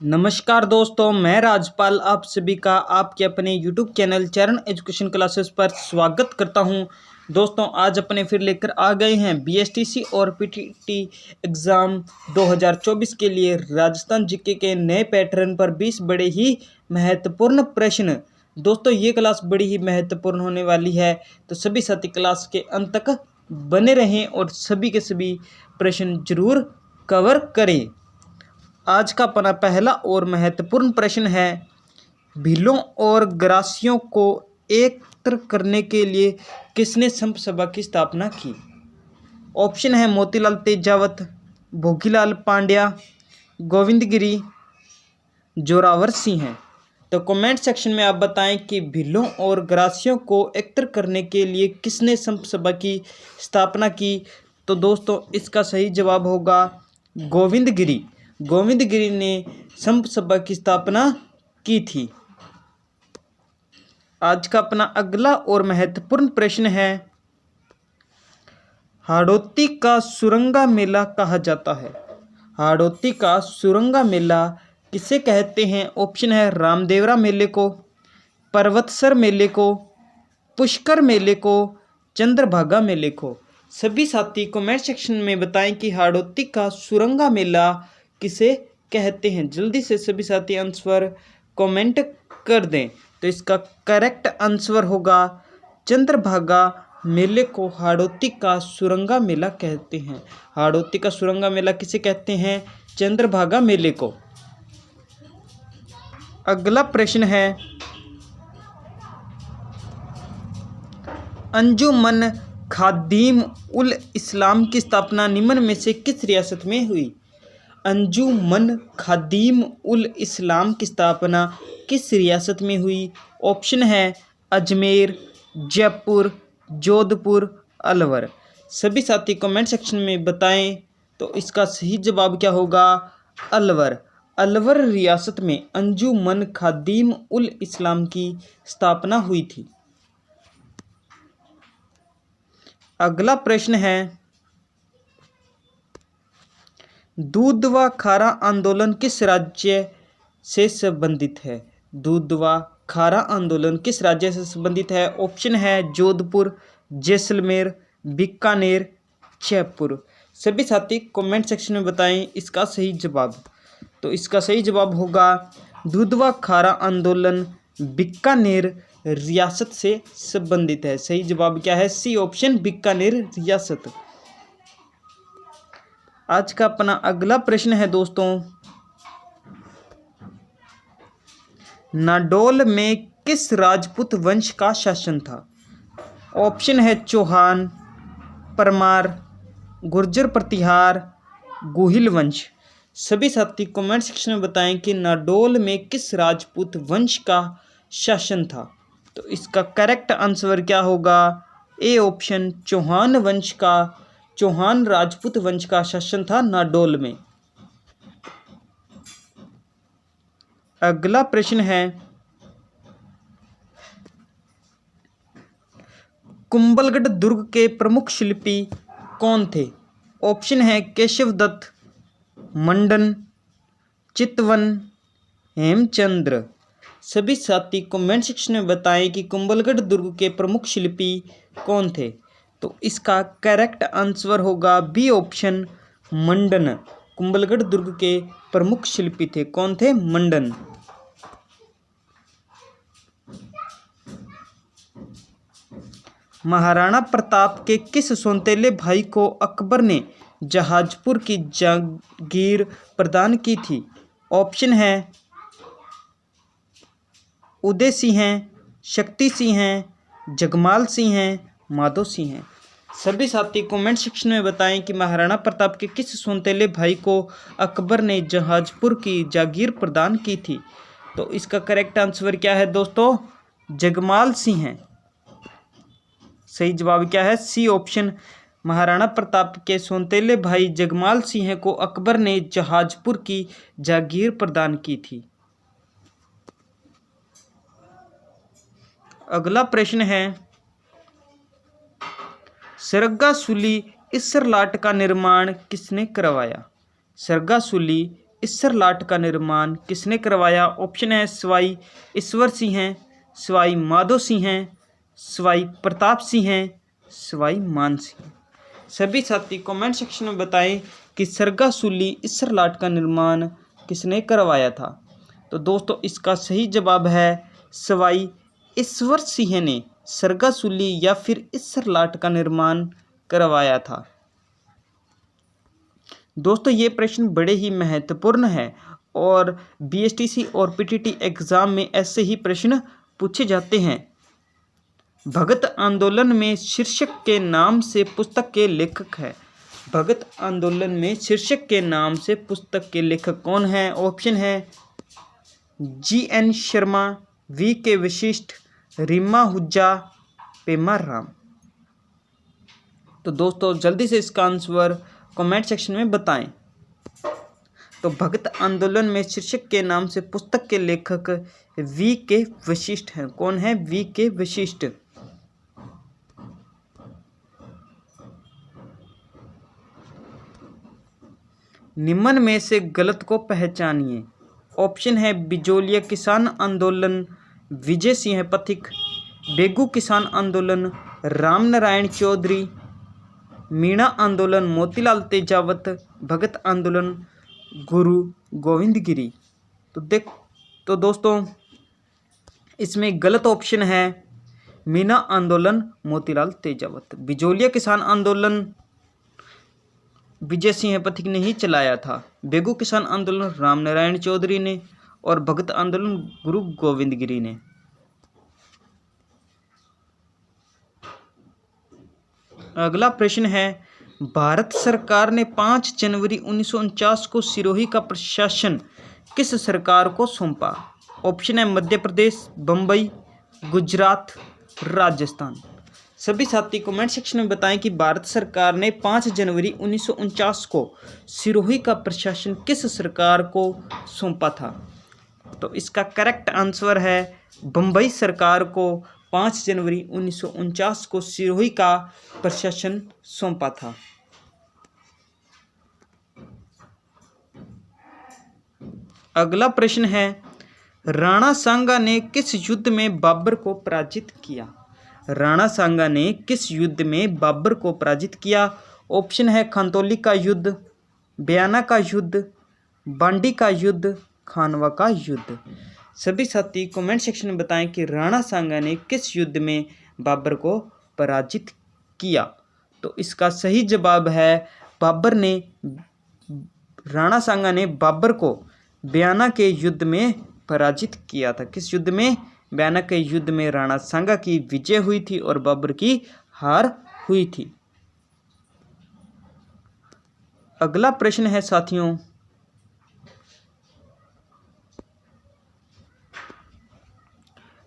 नमस्कार दोस्तों, मैं राजपाल आप सभी का आपके अपने YouTube चैनल चरण एजुकेशन क्लासेस पर स्वागत करता हूं। दोस्तों, आज अपने फिर लेकर आ गए हैं BSTC और PTT एग्ज़ाम 2024 के लिए राजस्थान जीके के नए पैटर्न पर 20 बड़े ही महत्वपूर्ण प्रश्न। दोस्तों, ये क्लास बड़ी ही महत्वपूर्ण होने वाली है, तो सभी साथी क्लास के अंत तक बने रहें और सभी के सभी प्रश्न जरूर कवर करें। आज का अपना पहला और महत्वपूर्ण प्रश्न है, भीलों और ग्रासियों को एकत्र करने के लिए किसने संप सभा की स्थापना की? ऑप्शन है मोतीलाल तेजावत, भोगीलाल पांड्या, गोविंद गिरी, जोरावर सिंह है। तो कमेंट सेक्शन में आप बताएं कि भीलों और ग्रासियों को एकत्र करने के लिए किसने संप सभा की स्थापना की। तो दोस्तों, इसका सही जवाब होगा गोविंद गिरी। गोविंद गिरी ने संप सभा की स्थापना की थी। आज का अपना अगला और महत्वपूर्ण प्रश्न है, हाड़ौती का सुरंगा मेला कहा जाता है। हाड़ौती का सुरंगा मेला किसे कहते हैं? ऑप्शन है रामदेवरा मेले को, पर्वतसर मेले को, पुष्कर मेले को, चंद्रभागा मेले को। सभी साथी कमेंट सेक्शन में बताएं कि हाड़ौती का सुरंगा मेला किसे कहते हैं। जल्दी से सभी साथी आंसर कमेंट कर दें। तो इसका करेक्ट आंसर होगा चंद्रभागा मेले को हाड़ौती का सुरंगा मेला कहते हैं। हाड़ौती का सुरंगा मेला किसे कहते हैं? चंद्रभागा मेले को। अगला प्रश्न है, अंजुमन खादिम उल इस्लाम की स्थापना निम्न में से किस रियासत में हुई? अंजुमन खादिम उल इस्लाम की स्थापना किस रियासत में हुई? ऑप्शन है अजमेर, जयपुर, जोधपुर, अलवर। सभी साथी कमेंट सेक्शन में बताएं। तो इसका सही जवाब क्या होगा? अलवर। अलवर रियासत में अंजुमन खादिम उल इस्लाम की स्थापना हुई थी। अगला प्रश्न है, दूध व खारा आंदोलन किस राज्य से संबंधित है? दूध व खारा आंदोलन किस राज्य से संबंधित है? ऑप्शन है जोधपुर, जैसलमेर, बीकानेर, जयपुर। सभी साथी कमेंट सेक्शन में बताएं इसका सही जवाब। तो इसका सही जवाब होगा दूध व खारा आंदोलन बीकानेर रियासत से संबंधित है। सही जवाब क्या है? सी ऑप्शन, बीकानेर रियासत। आज का अपना अगला प्रश्न है दोस्तों, नाडोल में किस राजपूत वंश का शासन था? ऑप्शन है चौहान, परमार, गुर्जर प्रतिहार, गोहिल वंश। सभी साथी कमेंट सेक्शन में बताएं कि नाडोल में किस राजपूत वंश का शासन था। तो इसका करेक्ट आंसर क्या होगा? ए ऑप्शन, चौहान वंश का, चौहान राजपूत वंश का शासन था नाडोल में। अगला प्रश्न है, कुंभलगढ़ दुर्ग के प्रमुख शिल्पी कौन थे? ऑप्शन है केशव दत्त, मंडन, चितवन, हेमचंद्र। सभी साथी कमेंट सेक्शन में बताएं कि कुंभलगढ़ दुर्ग के प्रमुख शिल्पी कौन थे। तो इसका करेक्ट आंसर होगा बी ऑप्शन, मंडन। कुंभलगढ़ दुर्ग के प्रमुख शिल्पी थे। कौन थे? मंडन। महाराणा प्रताप के किस सौतेले भाई को अकबर ने जहाजपुर की जागीर प्रदान की थी? ऑप्शन है उदय सिंह हैं, शक्ति सिंह हैं, जगमाल सिंह हैं, माधो सिंह हैं। सभी साथी कमेंट सेक्शन में बताएं कि महाराणा प्रताप के किस सौतेले भाई को अकबर ने जहाजपुर की जागीर प्रदान की थी। तो इसका करेक्ट आंसर क्या है दोस्तों? जगमाल सिंह है। सही जवाब क्या है? सी ऑप्शन, महाराणा प्रताप के सौतेले भाई जगमाल सिंह को अकबर ने जहाजपुर की जागीर प्रदान की थी। अगला प्रश्न है, सरगासुली इसर लाट का निर्माण किसने करवाया? सरगासुली इसरलाट का निर्माण किसने करवाया? ऑप्शन है सवाई ईश्वर सिंह हैं, सवाई माधो सिंह हैं, सवाई प्रताप सिंह हैं, सवाई मान सिंह। सभी साथी कमेंट सेक्शन में बताएं कि सरगासूली इसरलाट का निर्माण किसने करवाया था। तो दोस्तों इसका सही जवाब है सवाई ईश्वर सिंह ने सरगासूली या फिर इसरलाट का निर्माण करवाया था। दोस्तों ये प्रश्न बड़े ही महत्वपूर्ण है और बीएसटीसी और पीटीटी एग्जाम में ऐसे ही प्रश्न पूछे जाते हैं। भगत आंदोलन में शीर्षक के नाम से पुस्तक के लेखक है। भगत आंदोलन में शीर्षक के नाम से पुस्तक के लेखक कौन है? ऑप्शन है GN शर्मा, VK वशिष्ठ, रीमा हुज्जा, पेमा राम। तो दोस्तों जल्दी से इसका आंसर कमेंट सेक्शन में बताएं। तो भगत आंदोलन में शीर्षक के नाम से पुस्तक के लेखक VK वशिष्ठ हैं। कौन है? VK वशिष्ठ। निम्न में से गलत को पहचानिए। ऑप्शन है बिजोलिया किसान आंदोलन विजय सिंह पथिक, बेगू किसान आंदोलन राम नारायण चौधरी, मीणा आंदोलन मोतीलाल तेजावत, भगत आंदोलन गुरु गोविंद गिरी। तो दोस्तों इसमें गलत ऑप्शन है मीणा आंदोलन मोतीलाल तेजावत। बिजोलिया किसान आंदोलन विजय सिंह पथिक ने ही चलाया था, बेगू किसान आंदोलन राम नारायण चौधरी ने और भगत आंदोलन गुरु गोविंद गिरी ने। अगला प्रश्न है भारत सरकार ने 5 जनवरी 1949 को सिरोही का प्रशासन किस सरकार को सौंपा? ऑप्शन है मध्य प्रदेश, बम्बई, गुजरात, राजस्थान। सभी साथी कमेंट सेक्शन में बताएं कि भारत सरकार ने 5 जनवरी 1949 को सिरोही का प्रशासन किस सरकार को सौंपा था? तो इसका करेक्ट आंसर है बम्बई सरकार को 5 जनवरी 1949 को सिरोही का प्रशासन सौंपा था। अगला प्रश्न है राणा सांगा ने किस युद्ध में बाबर को पराजित किया? राणा सांगा ने किस युद्ध में बाबर को पराजित किया? ऑप्शन है खंतौली का युद्ध, बयाना का युद्ध, बांडी का युद्ध, खानवा का युद्ध। सभी साथी कमेंट सेक्शन में बताएं कि राणा सांगा ने किस युद्ध में बाबर को पराजित किया। तो इसका सही जवाब है राणा सांगा ने बाबर को बयाना के युद्ध में पराजित किया था। किस युद्ध में? बयाना के युद्ध में राणा सांगा की विजय हुई थी और बाबर की हार हुई थी। अगला प्रश्न है साथियों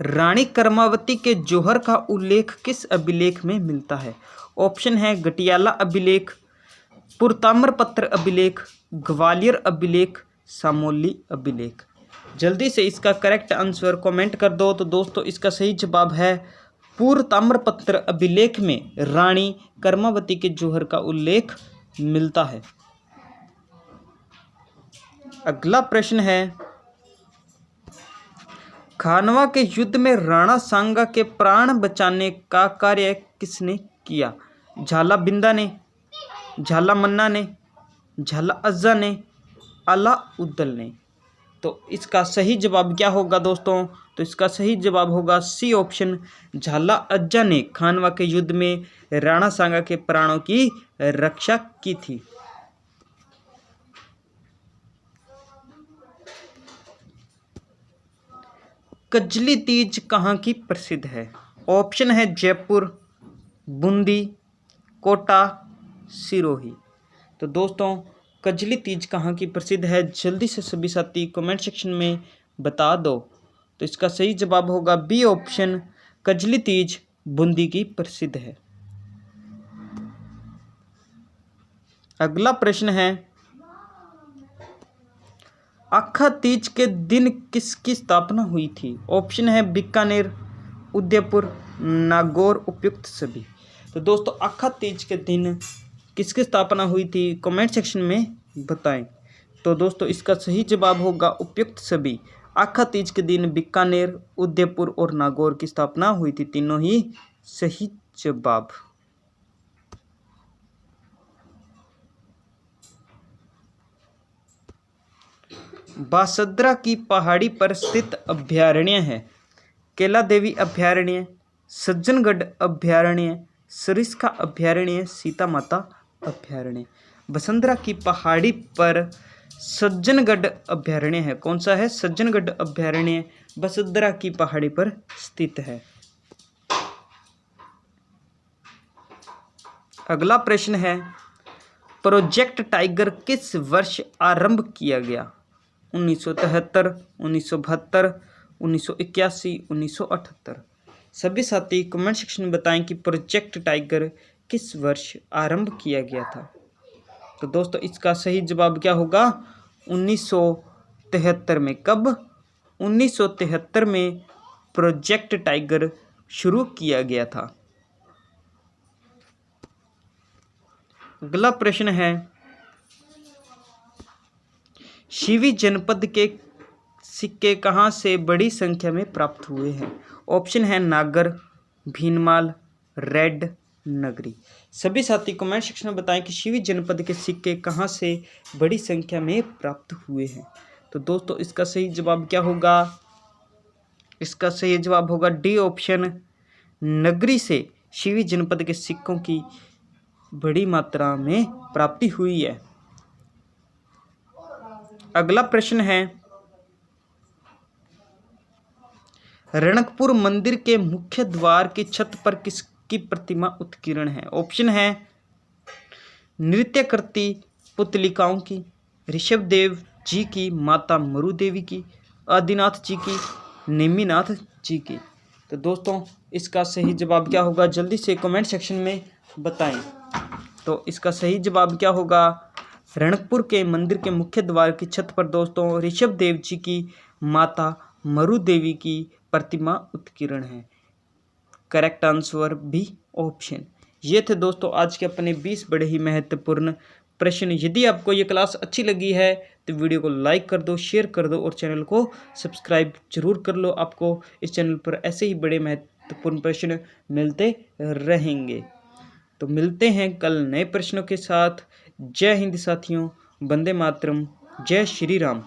रानी कर्मावती के जौहर का उल्लेख किस अभिलेख में मिलता है? ऑप्शन है गटियाला अभिलेख, पुरताम्रपत्र अभिलेख, ग्वालियर अभिलेख, सामोली अभिलेख। जल्दी से इसका करेक्ट आंसर कमेंट कर दो। तो दोस्तों इसका सही जवाब है पुरताम्रपत्र अभिलेख में रानी कर्मावती के जौहर का उल्लेख मिलता है। अगला प्रश्न है खानवा के युद्ध में राणा सांगा के प्राण बचाने का कार्य किसने किया? झाला बिंदा ने, झाला मन्ना ने, झाला अज्जा ने, अलाउद्दीन ने। तो इसका सही जवाब क्या होगा दोस्तों? तो इसका सही जवाब होगा सी ऑप्शन, झाला अज्जा ने खानवा के युद्ध में राणा सांगा के प्राणों की रक्षा की थी। कजली तीज कहाँ की प्रसिद्ध है? ऑप्शन है जयपुर, बूंदी, कोटा, सिरोही। तो दोस्तों कजली तीज कहाँ की प्रसिद्ध है? जल्दी से सभी साथी कमेंट सेक्शन में बता दो। तो इसका सही जवाब होगा बी ऑप्शन, कजली तीज बूंदी की प्रसिद्ध है। अगला प्रश्न है आखा तीज के दिन किसकी स्थापना हुई थी? ऑप्शन है बीकानेर, उदयपुर, नागौर, उपयुक्त सभी। तो दोस्तों आखा तीज के दिन किसकी स्थापना हुई थी? कमेंट सेक्शन में बताएं। तो दोस्तों इसका सही जवाब होगा उपयुक्त सभी। आखा तीज के दिन बीकानेर, उदयपुर और नागौर की स्थापना हुई थी। तीनों ही सही जवाब। बासद्रा की पहाड़ी पर स्थित अभयारण्य है। केला देवी अभयारण्य, सज्जनगढ़ अभयारण्य, सरिस्का अभयारण्य, सीता माता अभयारण्य। बसंतरा की पहाड़ी पर सज्जनगढ़ अभयारण्य है। कौन सा है? सज्जनगढ़ अभयारण्य बसंतरा की पहाड़ी पर स्थित है। अगला प्रश्न है, प्रोजेक्ट टाइगर किस वर्ष आरंभ किया गया? 1973, 1972, 1981, 1978। सभी साथी कमेंट सेक्शन में बताएं कि प्रोजेक्ट टाइगर किस वर्ष आरंभ किया गया था। तो दोस्तों इसका सही जवाब क्या होगा? 1973 में। कब? 1973 में प्रोजेक्ट टाइगर शुरू किया गया था। अगला प्रश्न है, शिवी जनपद के सिक्के कहाँ से बड़ी संख्या में प्राप्त हुए हैं? ऑप्शन है नागर, भीनमाल, रेड, नगरी। सभी साथी कमेंट सेक्शन में बताएं कि शिवी जनपद के सिक्के कहाँ से बड़ी संख्या में प्राप्त हुए हैं। तो दोस्तों इसका सही जवाब क्या होगा? इसका सही जवाब होगा डी ऑप्शन, नगरी से शिवी जनपद के सिक्कों की बड़ी मात्रा में प्राप्ति हुई है। अगला प्रश्न है, रणकपुर मंदिर के मुख्य द्वार की छत पर किसकी प्रतिमा उत्कीर्ण है? ऑप्शन है नृत्य करती पुतलिकाओं की, ऋषभदेव जी की, माता मरु देवी की, आदिनाथ जी की, नेमिनाथ जी की। तो दोस्तों इसका सही जवाब क्या होगा? जल्दी से कमेंट सेक्शन में बताएं। तो इसका सही जवाब क्या होगा? रणकपुर के मंदिर के मुख्य द्वार की छत पर दोस्तों ऋषभदेव जी की, माता मरु देवी की प्रतिमा उत्कीर्ण है। करेक्ट आंसर भी ऑप्शन। ये थे दोस्तों आज के अपने 20 बड़े ही महत्वपूर्ण प्रश्न। यदि आपको ये क्लास अच्छी लगी है तो वीडियो को लाइक कर दो, शेयर कर दो और चैनल को सब्सक्राइब जरूर कर लो। आपको इस चैनल पर ऐसे ही बड़े महत्वपूर्ण प्रश्न मिलते रहेंगे। तो मिलते हैं कल नए प्रश्नों के साथ। जय हिंद साथियों, वंदे मातरम, जय श्री राम।